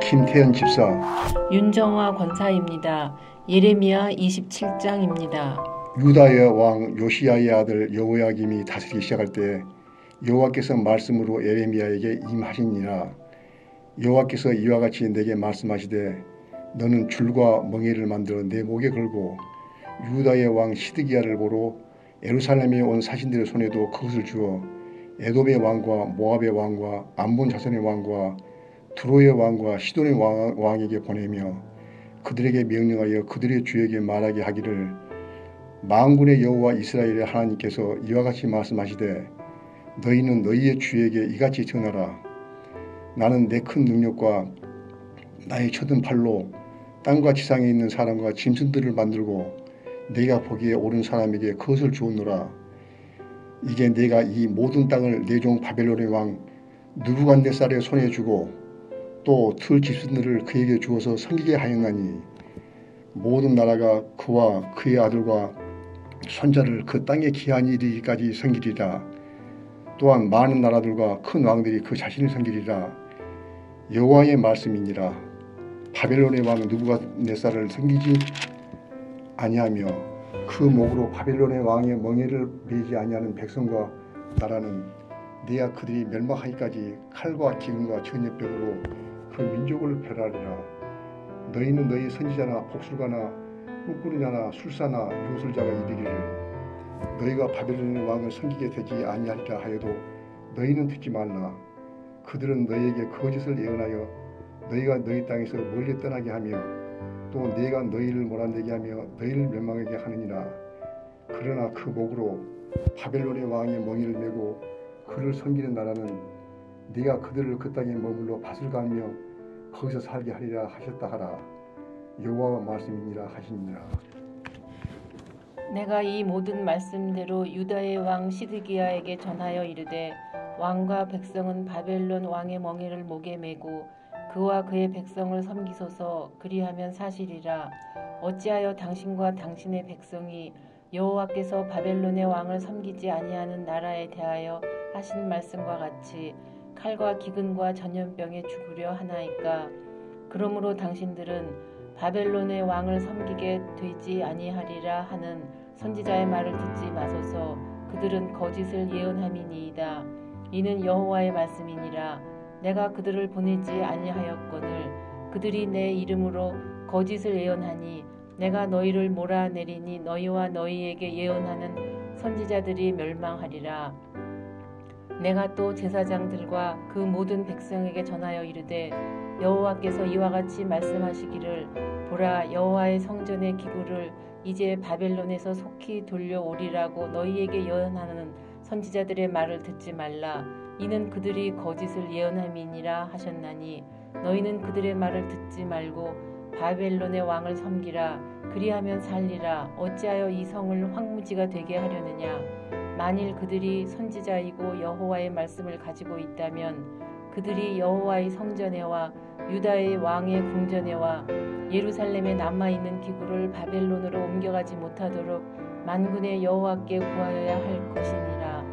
김태현 집사, 윤정화 권사입니다. 예레미야 27장입니다. 유다의 왕 요시야의 아들 여호야김이 다스리기 시작할 때 여호와께서 말씀으로 예레미야에게 임하시니라. 여호와께서 이와 같이 내게 말씀하시되 너는 줄과 멍에를 만들어 내 목에 걸고 유다의 왕 시드기야를 보러 예루살렘에 온 사신들의 손에도 그것을 주어 에돔의 왕과 모압의 왕과 암몬 자손의 왕과 두로의 왕과 시돈의 왕에게 보내며 그들에게 명령하여 그들의 주에게 말하게 하기를 만군의 여호와 이스라엘의 하나님께서 이와 같이 말씀하시되 너희는 너희의 주에게 이같이 전하라. 나는 내 큰 능력과 나의 쳐든 팔로 땅과 지상에 있는 사람과 짐승들을 만들고 내가 보기에 옳은 사람에게 그것을 주었노라. 이게 내가 이 모든 땅을 내 종 바벨론의 왕 느부갓네살의 손에 주고 또 틀 집신들을 그에게 주어서 섬기게 하였나니 모든 나라가 그와 그의 아들과 손자를 그 땅에 기한이 이르기까지 섬기리라. 또한 많은 나라들과 큰 왕들이 그 자신을 섬기리라. 여호와의 말씀이니라. 바벨론의 왕 느부갓네살을 섬기지 아니하며 그 목으로 바벨론의 왕의 멍에를 매지 아니하는 백성과 나라는 내가 그들이 멸망하기까지 칼과 기근과 전염병으로 그 민족을 멸하리라. 너희는 너희 선지자나 복술가나 꿈꾸는 자나 술사나 요술자가 이르기를 너희가 바벨론의 왕을 섬기게 되지 아니하리라 하여도 너희는 듣지 말라. 그들은 너희에게 거짓을 예언하여 너희가 너희 땅에서 멀리 떠나게 하며 또 내가 너희를 몰아내게 하며 너희를 멸망하게 하느니라. 그러나 그 목으로 바벨론의 왕의 멍에를 메고 그를 섬기는 나라는 네가 그들을 그 땅에 머물러 밭을 갈며 거기서 살게 하리라 하셨다 하라. 여호와의 말씀이니라 하시니라. 내가 이 모든 말씀대로 유다의 왕 시드기야에게 전하여 이르되 왕과 백성은 바벨론 왕의 멍에를 목에 메고 그와 그의 백성을 섬기소서. 그리하면 사실이라. 어찌하여 당신과 당신의 백성이 여호와께서 바벨론의 왕을 섬기지 아니하는 나라에 대하여 하신 말씀과 같이 칼과 기근과 전염병에 죽으려 하나이까. 그러므로 당신들은 바벨론의 왕을 섬기게 되지 아니하리라 하는 선지자의 말을 듣지 마소서. 그들은 거짓을 예언함이니이다. 이는 여호와의 말씀이니라. 내가 그들을 보내지 아니하였거늘 그들이 내 이름으로 거짓을 예언하니 내가 너희를 몰아내리니 너희와 너희에게 예언하는 선지자들이 멸망하리라. 내가 또 제사장들과 그 모든 백성에게 전하여 이르되 여호와께서 이와 같이 말씀하시기를 보라, 여호와의 성전의 기구를 이제 바벨론에서 속히 돌려오리라고 너희에게 예언하는 선지자들의 말을 듣지 말라. 이는 그들이 거짓을 예언함이니라 하셨나니 너희는 그들의 말을 듣지 말고 바벨론의 왕을 섬기라. 그리하면 살리라. 어찌하여 이 성을 황무지가 되게 하려느냐. 만일 그들이 선지자이고 여호와의 말씀을 가지고 있다면 그들이 여호와의 성전에와 유다의 왕의 궁전에와 예루살렘에 남아있는 기구를 바벨론으로 옮겨가지 못하도록 만군의 여호와께 구하여야 할 것이니라.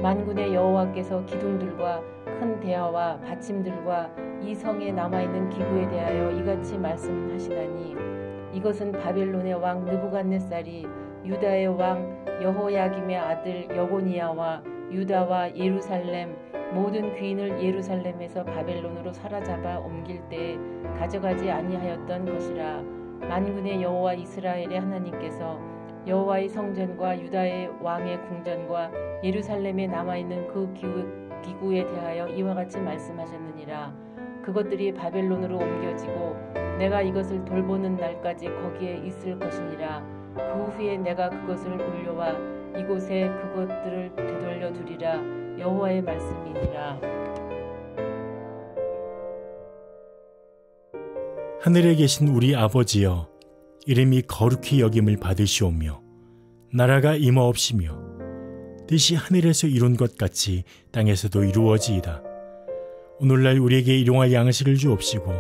만군의 여호와께서 기둥들과 큰 대야와 받침들과 이 성에 남아있는 기구에 대하여 이같이 말씀하시다니 이것은 바벨론의 왕 느부갓네살이 유다의 왕 여호야김의 아들 여고니야와 유다와 예루살렘 모든 귀인을 예루살렘에서 바벨론으로 사로잡아 옮길 때에 가져가지 아니하였던 것이라. 만군의 여호와 이스라엘의 하나님께서 여호와의 성전과 유다의 왕의 궁전과 예루살렘에 남아있는 그 기구에 대하여 이와 같이 말씀하셨느니라. 그것들이 바벨론으로 옮겨지고 내가 이것을 돌보는 날까지 거기에 있을 것이니라. 그 후에 내가 그것을 올려와 이곳에 그것들을 되돌려 두리라. 여호와의 말씀이니라. 하늘에 계신 우리 아버지여, 이름이 거룩히 여김을 받으시오며 나라가 임하옵시며 뜻이 하늘에서 이룬 것 같이 땅에서도 이루어지이다. 오늘날 우리에게 일용할 양식을 주옵시고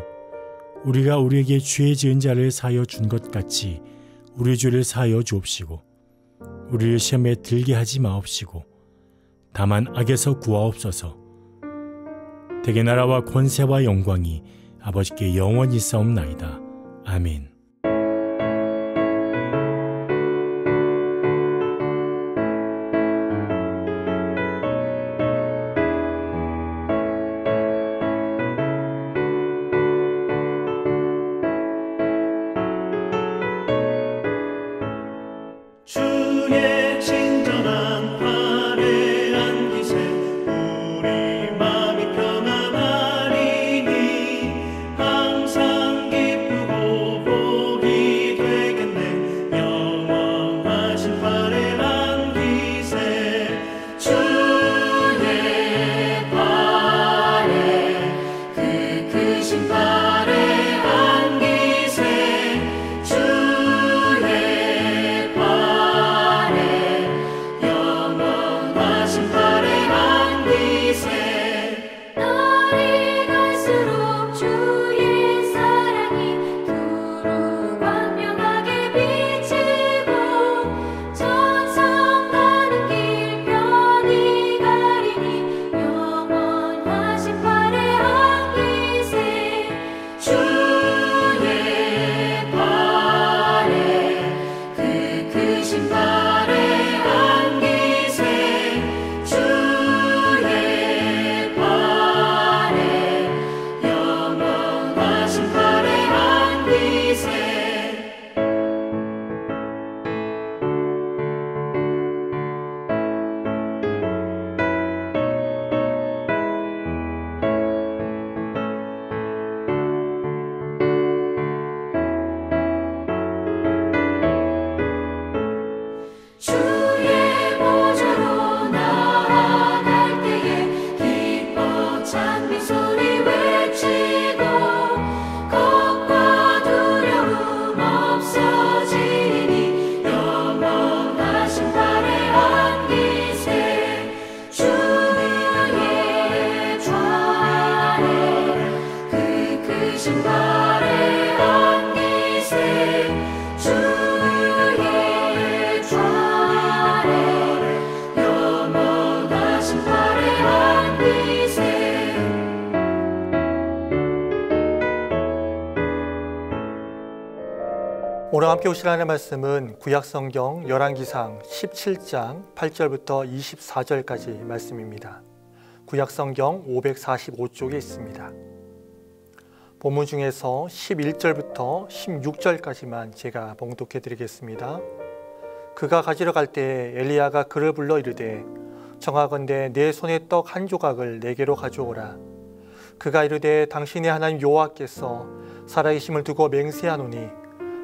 우리가 우리에게 죄 지은 자를 사하여 준 것 같이 우리 죄를 사하여 주옵시고 우리를 시험에 들게 하지 마옵시고 다만 악에서 구하옵소서. 대개 나라와 권세와 영광이 아버지께 영원히 싸움나이다. 아멘. 주의 친절한 팔에 안기세 우리 마음이 평안하리니 항상 기쁘고 복이 되겠네. 영원하신 팔에 안기세 주의 팔에 그 크신 팔에 안기세 주의 팔에 영원하신 팔에 안기세 날이 갈수록 주의 사랑이 두루 광명하게 비치고 천성 가는 길 편히 가리니 영원하신 팔에 안기세 주의 팔에 그 크신 팔에 안기세 주의 팔에 영원하신 팔에 안기세 주의 보좌로 나아갈 때에 기뻐 찬미 소리 외치고 걱과 두려움 없어지니 영원하신 팔에 안기세 주의 좌에 그 크신 팔에 안기세 주의 좌에 영원하신 팔에 안기세 오늘 함께 오실 하나님의 말씀은 구약성경 열왕기상 17장 8절부터 24절까지 말씀입니다. 구약성경 545쪽에 있습니다. 본문 중에서 11절부터 16절까지만 제가 봉독해 드리겠습니다. 그가 가지러 갈 때 엘리야가 그를 불러 이르되 청하건대 내 손에 떡 한 조각을 내게로 가져오라. 그가 이르되 당신의 하나님 여호와께서 살아계심을 두고 맹세하노니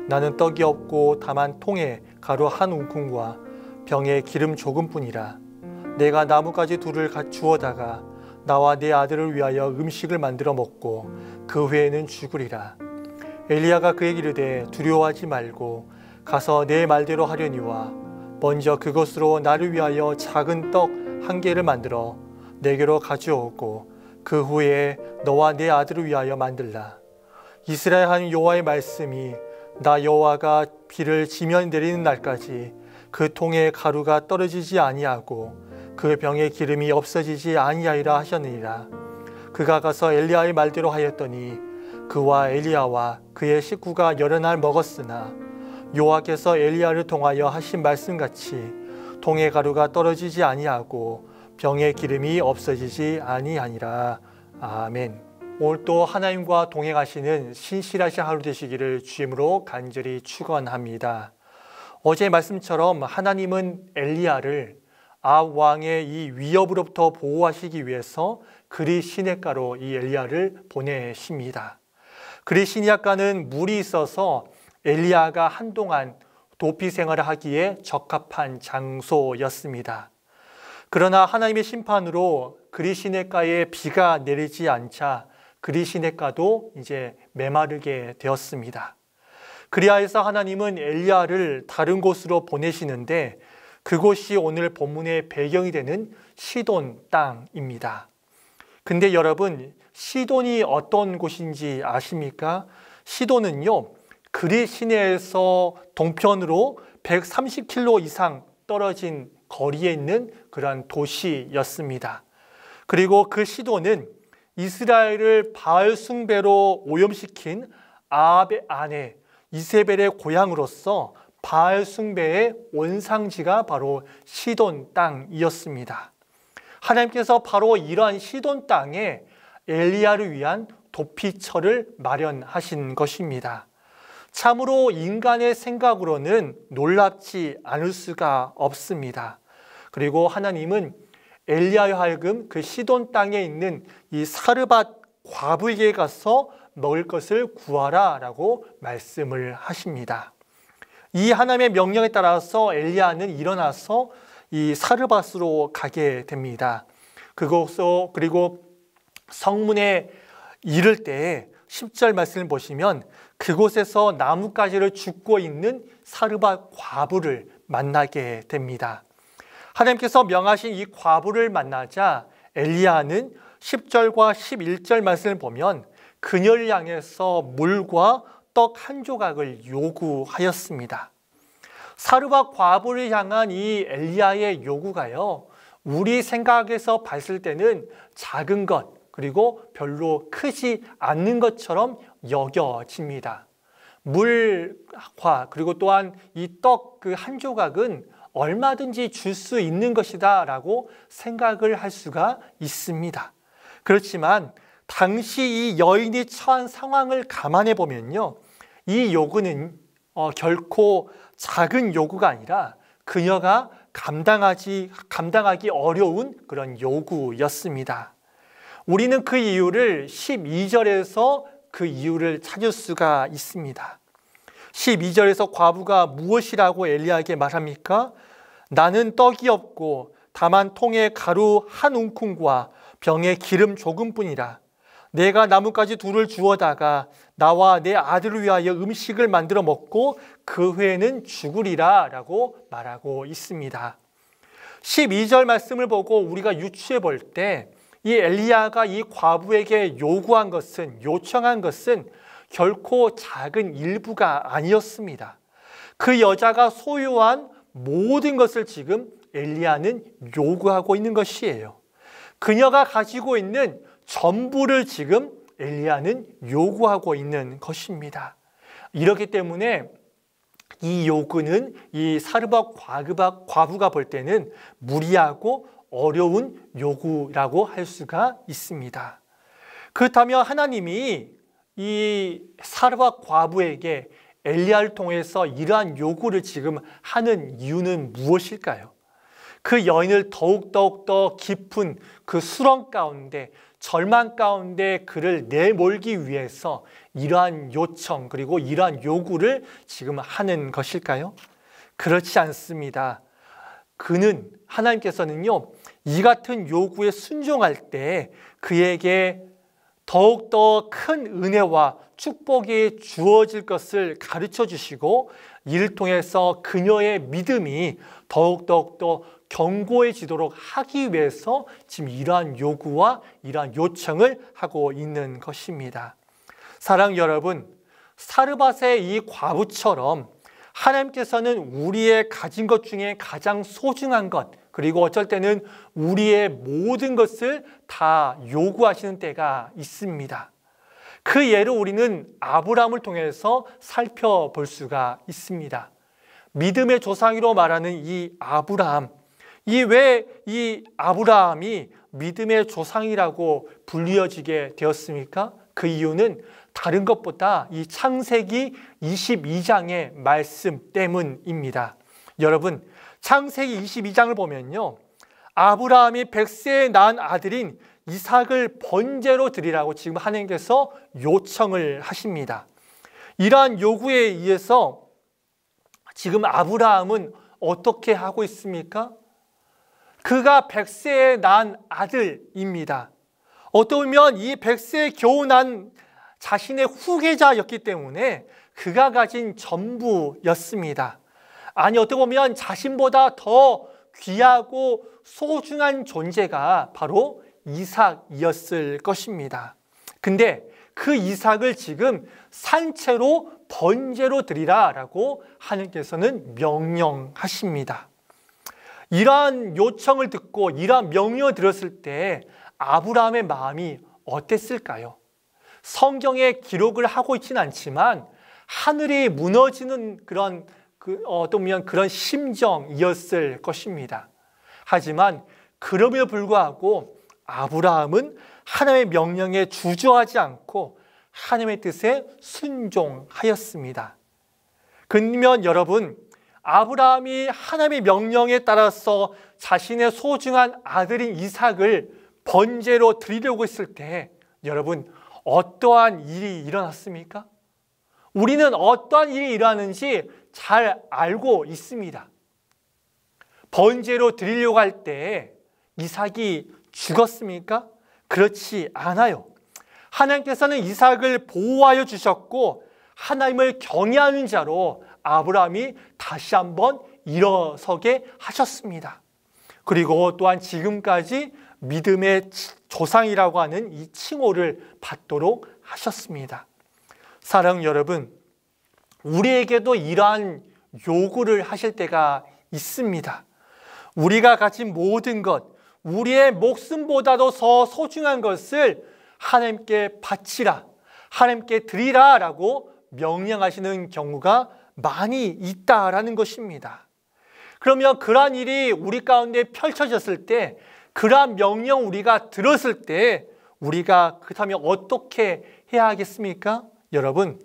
나는 떡이 없고 다만 통에 가루 한 움큼과 병에 기름 조금뿐이라. 내가 나뭇가지 둘을 주어다가 나와 내 아들을 위하여 음식을 만들어 먹고 그 후에는 죽으리라. 엘리야가 그에게 이르되 두려워하지 말고 가서 내 말대로 하려니와 먼저 그것으로 나를 위하여 작은 떡 한 개를 만들어 내게로 가져오고 그 후에 너와 내 아들을 위하여 만들라. 이스라엘 하나님 여호와의 말씀이 나 여호와가 비를 지면 내리는 날까지 그 통에 가루가 떨어지지 아니하고 그 병에 기름이 없어지지 아니하리라 하셨느니라. 그가 가서 엘리야의 말대로 하였더니 그와 엘리야와 그의 식구가 여러 날 먹었으나 여호와께서 엘리야를 통하여 하신 말씀같이 통에 가루가 떨어지지 아니하고 병에 기름이 없어지지 아니하니라. 아멘. 오늘 또 하나님과 동행하시는 신실하신 하루 되시기를 주임으로 간절히 축원합니다. 어제 말씀처럼 하나님은 엘리야를 아합 왕의 이 위협으로부터 보호하시기 위해서 그리 시냇가로 이 엘리야를 보내십니다. 그리 시냇가는 물이 있어서 엘리야가 한동안 도피 생활을 하기에 적합한 장소였습니다. 그러나 하나님의 심판으로 그리 시냇가에 비가 내리지 않자 그리 시냇가도 이제 메마르게 되었습니다. 그리하여서 하나님은 엘리야를 다른 곳으로 보내시는데 그곳이 오늘 본문의 배경이 되는 시돈 땅입니다. 근데 여러분, 시돈이 어떤 곳인지 아십니까? 시돈은요, 그리 시내에서 동편으로 130km 이상 떨어진 거리에 있는 그러한 도시였습니다. 그리고 그 시돈은 이스라엘을 바알 숭배로 오염시킨 아합의 아내 이세벨의 고향으로서 바알 숭배의 원상지가 바로 시돈 땅이었습니다. 하나님께서 바로 이러한 시돈 땅에 엘리야를 위한 도피처를 마련하신 것입니다. 참으로 인간의 생각으로는 놀랍지 않을 수가 없습니다. 그리고 하나님은 엘리야로 하여금 그 시돈 땅에 있는 이 사르밧 과부에게 가서 먹을 것을 구하라 라고 말씀을 하십니다. 이 하나님의 명령에 따라서 엘리야는 일어나서 이 사르밧으로 가게 됩니다. 그리고 성문에 이를 때 10절 말씀을 보시면 그곳에서 나뭇가지를 줍고 있는 사르밧 과부를 만나게 됩니다. 하나님께서 명하신 이 과부를 만나자 엘리야는 10절과 11절 말씀을 보면 그녀를 향해서 물과 떡 한 조각을 요구하였습니다. 사르밧 과부를 향한 이 엘리야의 요구가요, 우리 생각에서 봤을 때는 작은 것 그리고 별로 크지 않는 것처럼 여겨집니다. 물과 그리고 또한 이 떡 그 한 조각은 얼마든지 줄 수 있는 것이다 라고 생각을 할 수가 있습니다. 그렇지만 당시 이 여인이 처한 상황을 감안해 보면요, 이 요구는 결코 작은 요구가 아니라 그녀가 감당하기 어려운 그런 요구였습니다. 우리는 그 이유를 12절에서 그 이유를 찾을 수가 있습니다. 12절에서 과부가 무엇이라고 엘리야에게 말합니까? 나는 떡이 없고 다만 통에 가루 한 움큼과 병에 기름 조금뿐이라. 내가 나뭇가지 둘을 주워다가 나와 내 아들을 위하여 음식을 만들어 먹고 그 후에는 죽으리라 라고 말하고 있습니다. 12절 말씀을 보고 우리가 유추해 볼 때 이 엘리야가 이 과부에게 요청한 것은 결코 작은 일부가 아니었습니다. 그 여자가 소유한 모든 것을 지금 엘리야는 요구하고 있는 것이에요. 그녀가 가지고 있는 전부를 지금 엘리야는 요구하고 있는 것입니다. 이렇기 때문에 이 요구는 이 사르밧 과부가 볼 때는 무리하고 어려운 요구라고 할 수가 있습니다. 그렇다면 하나님이 이 사르밧 과부에게 엘리야를 통해서 이러한 요구를 지금 하는 이유는 무엇일까요? 그 여인을 더욱더 깊은 그 수렁 가운데, 절망 가운데 그를 내몰기 위해서 이러한 요청 그리고 이러한 요구를 지금 하는 것일까요? 그렇지 않습니다. 하나님께서는요, 이 같은 요구에 순종할 때 그에게 더욱더 큰 은혜와 축복이 주어질 것을 가르쳐 주시고 이를 통해서 그녀의 믿음이 더욱더 견고해지도록 하기 위해서 지금 이러한 요구와 이러한 요청을 하고 있는 것입니다. 사랑하는 여러분, 사르밧의 이 과부처럼 하나님께서는 우리의 가진 것 중에 가장 소중한 것, 그리고 어쩔 때는 우리의 모든 것을 다 요구하시는 때가 있습니다. 그 예를 우리는 아브라함을 통해서 살펴볼 수가 있습니다. 믿음의 조상이로 말하는 이 아브라함, 왜 이 아브라함이 믿음의 조상이라고 불리어지게 되었습니까? 그 이유는 다른 것보다 이 창세기 22장의 말씀 때문입니다. 여러분, 창세기 22장을 보면요, 아브라함이 100세에 낳은 아들인 이삭을 번제로 드리라고 지금 하나님께서 요청을 하십니다. 이러한 요구에 의해서 지금 아브라함은 어떻게 하고 있습니까? 그가 100세에 낳은 아들입니다. 어떻게 보면 이 100세에 겨우 난 자신의 후계자였기 때문에 그가 가진 전부였습니다. 아니, 어떻게 보면 자신보다 더 귀하고 소중한 존재가 바로 이삭이었을 것입니다. 근데 그 이삭을 지금 산채로 번제로 드리라 라고 하나님께서는 명령하십니다. 이러한 요청을 듣고 이러한 명령을 들었을 때 아브라함의 마음이 어땠을까요? 성경에 기록을 하고 있지는 않지만 하늘이 무너지는 그런 어떤 그런 심정이었을 것입니다. 하지만 그럼에도 불구하고 아브라함은 하나님의 명령에 주저하지 않고 하나님의 뜻에 순종하였습니다. 그러면 여러분, 아브라함이 하나님의 명령에 따라서 자신의 소중한 아들인 이삭을 번제로 드리려고 했을 때 여러분, 어떠한 일이 일어났습니까? 우리는 어떠한 일이 일어나는지 잘 알고 있습니다. 번제로 드리려고 할 때 이삭이 죽었습니까? 그렇지 않아요. 하나님께서는 이삭을 보호하여 주셨고 하나님을 경외하는 자로 아브라함이 다시 한번 일어서게 하셨습니다. 그리고 또한 지금까지 믿음의 조상이라고 하는 이 칭호를 받도록 하셨습니다. 사랑하는 여러분, 우리에게도 이러한 요구를 하실 때가 있습니다. 우리가 가진 모든 것, 우리의 목숨보다도 더 소중한 것을 하나님께 바치라, 하나님께 드리라 라고 명령하시는 경우가 많이 있다라는 것입니다. 그러면 그러한 일이 우리 가운데 펼쳐졌을 때, 그러한 명령 우리가 들었을 때 우리가 그렇다면 어떻게 해야 하겠습니까? 여러분,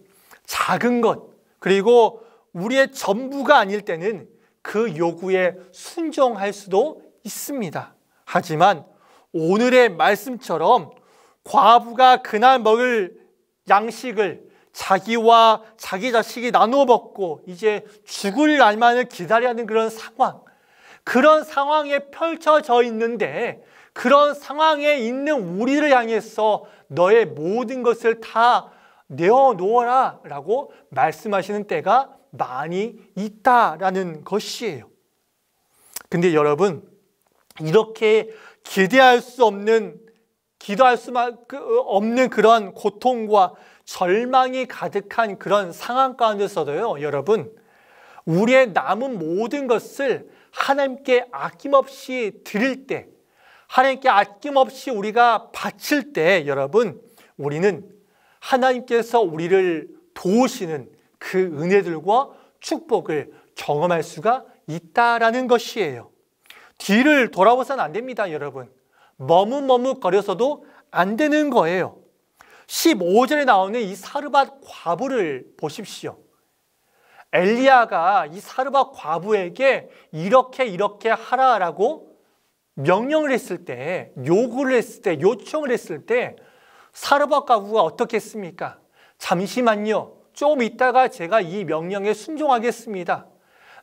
작은 것 그리고 우리의 전부가 아닐 때는 그 요구에 순종할 수도 있습니다. 하지만 오늘의 말씀처럼 과부가 그날 먹을 양식을 자기와 자기 자식이 나누어 먹고 이제 죽을 날만을 기다려야 하는 그런 상황에 펼쳐져 있는데, 그런 상황에 있는 우리를 향해서 너의 모든 것을 다 내어놓아라 라고 말씀하시는 때가 많이 있다라는 것이에요. 근데 여러분, 이렇게 기도할 수 없는 그런 고통과 절망이 가득한 그런 상황 가운데서도요, 여러분, 우리의 남은 모든 것을 하나님께 아낌없이 드릴 때, 하나님께 아낌없이 우리가 바칠 때, 여러분, 우리는 하나님께서 우리를 도우시는 그 은혜들과 축복을 경험할 수가 있다라는 것이에요. 뒤를 돌아보서는 안 됩니다, 여러분. 머뭇머뭇거려서도 안 되는 거예요. 15절에 나오는 이 사르밧 과부를 보십시오. 엘리야가 이 사르밧 과부에게 이렇게 하라라고 명령을 했을 때, 요구를 했을 때, 요청을 했을 때 사르밧 과부가 어떻게 했습니까? 잠시만요. 조금 있다가 제가 이 명령에 순종하겠습니다.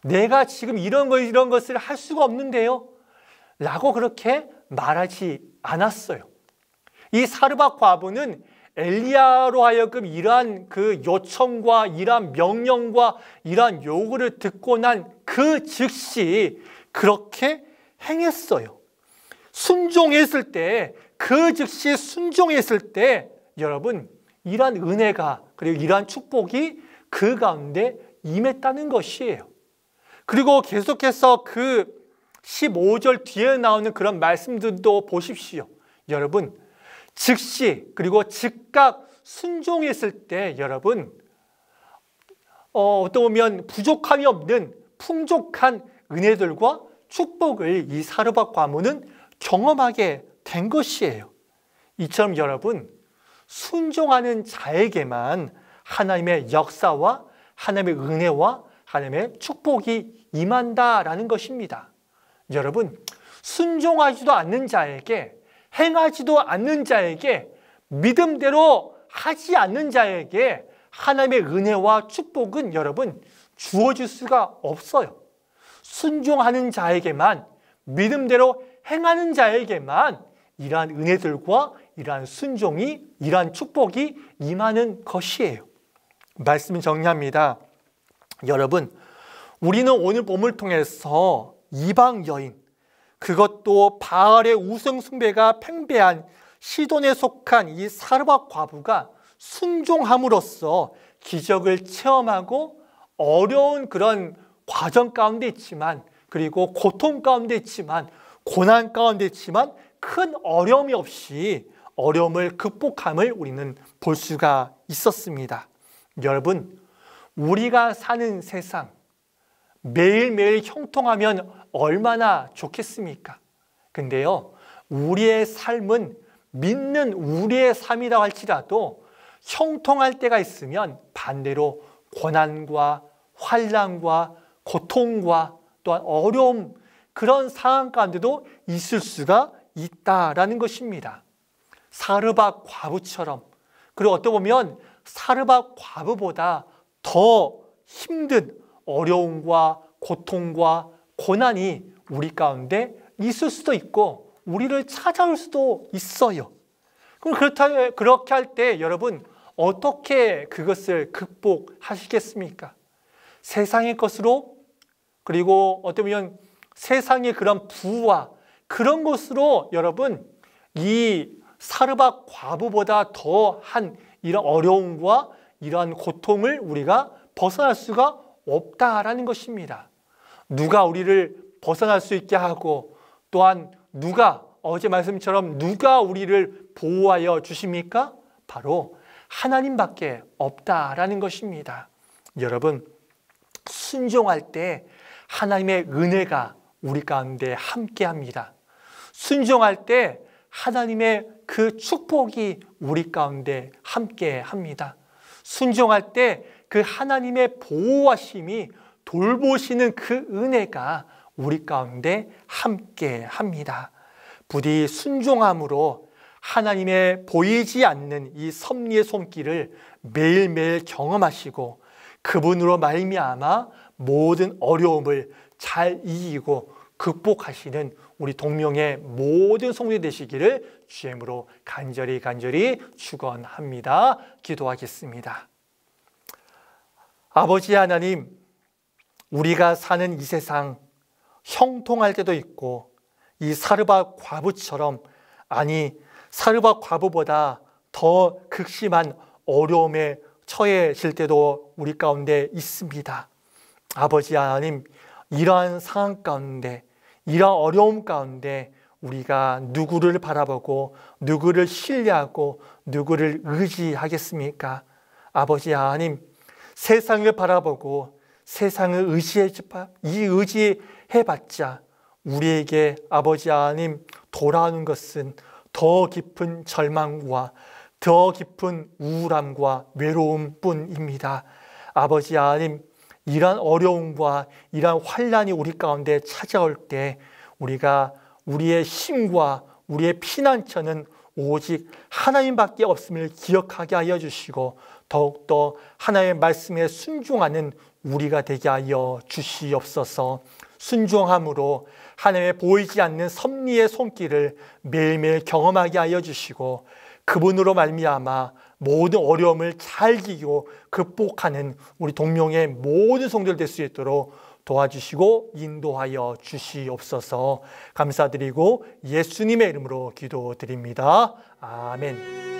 내가 지금 이런 것을 할 수가 없는데요. 라고 그렇게 말하지 않았어요. 이 사르밧 과부는 엘리야로 하여금 이러한 그 요청과 이러한 명령과 이러한 요구를 듣고 난 그 즉시 그렇게 행했어요. 순종했을 때, 그 즉시 순종했을 때 여러분, 이러한 은혜가 그리고 이러한 축복이 그 가운데 임했다는 것이에요. 그리고 계속해서 그 15절 뒤에 나오는 그런 말씀들도 보십시오. 여러분, 즉시 그리고 즉각 순종했을 때 여러분, 어떻게 보면 부족함이 없는 풍족한 은혜들과 축복을 이 사르밧 과부는 경험하게 된 것이에요. 이처럼 여러분, 순종하는 자에게만 하나님의 역사와 하나님의 은혜와 하나님의 축복이 임한다라는 것입니다. 여러분, 순종하지도 않는 자에게, 행하지도 않는 자에게, 믿음대로 하지 않는 자에게 하나님의 은혜와 축복은 여러분 주어질 수가 없어요. 순종하는 자에게만, 믿음대로 행하는 자에게만 이러한 은혜들과 이러한 순종이, 이러한 축복이 임하는 것이에요. 말씀 정리합니다. 여러분, 우리는 오늘 본문을 통해서 이방 여인, 그것도 바알의 우상 숭배가 팽배한 시돈에 속한 이 사르밧 과부가 순종함으로써 기적을 체험하고 어려운 그런 과정 가운데 있지만, 그리고 고통 가운데 있지만, 고난 가운데 있지만 큰 어려움이 없이 어려움을 극복함을 우리는 볼 수가 있었습니다. 여러분, 우리가 사는 세상 매일매일 형통하면 얼마나 좋겠습니까? 근데요, 우리의 삶은 믿는 우리의 삶이라고 할지라도 형통할 때가 있으면 반대로 고난과 환난과 고통과 또한 어려움, 그런 상황 가운데도 있을 수가 있다라는 것입니다. 사르밧 과부처럼, 그리고 어떻게 보면 사르밧 과부보다 더 힘든 어려움과 고통과 고난이 우리 가운데 있을 수도 있고 우리를 찾아올 수도 있어요. 그럼 그렇게 할 때 여러분 어떻게 그것을 극복하시겠습니까? 세상의 것으로, 그리고 어떻게 보면 세상의 그런 부와 그런 것으로 여러분 이 사르밧 과부보다 더한 이런 어려움과 이러한 고통을 우리가 벗어날 수가 없다라는 것입니다. 누가 우리를 벗어날 수 있게 하고 또한 누가, 어제 말씀처럼 누가 우리를 보호하여 주십니까? 바로 하나님밖에 없다라는 것입니다. 여러분, 순종할 때 하나님의 은혜가 우리 가운데 함께합니다. 순종할 때 하나님의 그 축복이 우리 가운데 함께합니다. 순종할 때 그 하나님의 보호하심이, 돌보시는 그 은혜가 우리 가운데 함께합니다. 부디 순종함으로 하나님의 보이지 않는 이 섭리의 손길을 매일매일 경험하시고 그분으로 말미암아 모든 어려움을 잘 이기고 극복하시는 우리 동명의 모든 성도들 되시기를 주님으로 간절히 축원합니다. 기도하겠습니다. 아버지 하나님, 우리가 사는 이 세상 형통할 때도 있고 이 사르밧 과부처럼, 아니 사르밧 과부보다 더 극심한 어려움에 처해질 때도 우리 가운데 있습니다. 아버지 하나님, 이러한 상황 가운데, 이러한 어려움 가운데 우리가 누구를 바라보고 누구를 신뢰하고 누구를 의지하겠습니까? 아버지 하나님, 세상을 바라보고 세상을 의지해봤자 우리에게 아버지 하나님 돌아오는 것은 더 깊은 절망과 더 깊은 우울함과 외로움뿐입니다. 아버지 하나님, 이러한 어려움과 이러한 환난이 우리 가운데 찾아올 때 우리가 우리의 힘과 우리의 피난처는 오직 하나님밖에 없음을 기억하게 하여 주시고 더욱더 하나님의 말씀에 순종하는 우리가 되게 하여 주시옵소서. 순종함으로 하나님의 보이지 않는 섭리의 손길을 매일매일 경험하게 하여 주시고 그분으로 말미암아 모든 어려움을 잘 이기고 극복하는 우리 동명의 모든 성도들 될 수 있도록 도와주시고 인도하여 주시옵소서. 감사드리고 예수님의 이름으로 기도드립니다. 아멘.